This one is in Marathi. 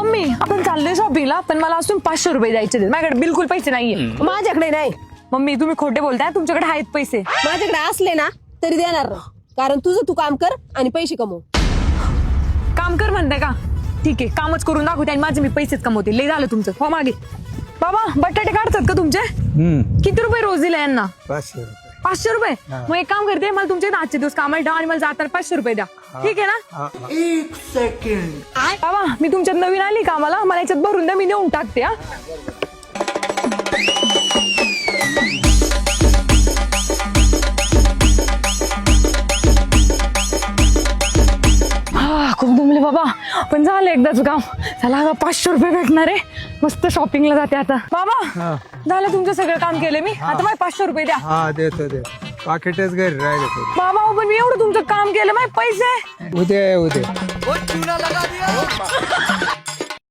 मम्मी आपण चाललोय शॉपिंगला, पण मला अजून 500 रुपये द्यायचे आहेत. माझ्याकडे बिलकुल पैसे नाहीये. माझ्याकडे नाही. मम्मी तुम्ही खोटे बोलताय, तुमच्याकडे आहेत पैसे. माझ्याकडे असले ना तरी देणार नाही, कारण तुझं तू काम कर आणि पैसे कमव. काम कर म्हणताय का? ठीक आहे, कामच करून दाखवते आणि माझे मी पैसेच कमवते. लय झालं तुमचं. हो मागे. बाबा बटाटे काढतात का तुमचे? किती रुपये रोज दिले यांना? 500 रुपये. 500 रुपये. मग एक काम करते, मला तुमचे आजचे दिवस कामाला ठेवा आणि मला जाताना 500 रुपये द्या. ठीक आहे ना? 1 सेकंड. बाबा मी तुमच्यात नवीन आली कामाला, मला याच्यात भरून द्या, मी नेऊन टाकते. खूप दुमले बाबा, पण झालं एकदाच काम. चला आता 500 रुपये भेटणार आहे. मस्त शॉपिंगला जाते आता. बाबा झालं तुमचं सगळं काम केलं मी, आता मला 500 रुपये द्या. हा देतो दे. पाकिटच घरी राहिले तरी. बाबा पण मी एवढं तुमचं काम केलं, माझे पैसे. उद्या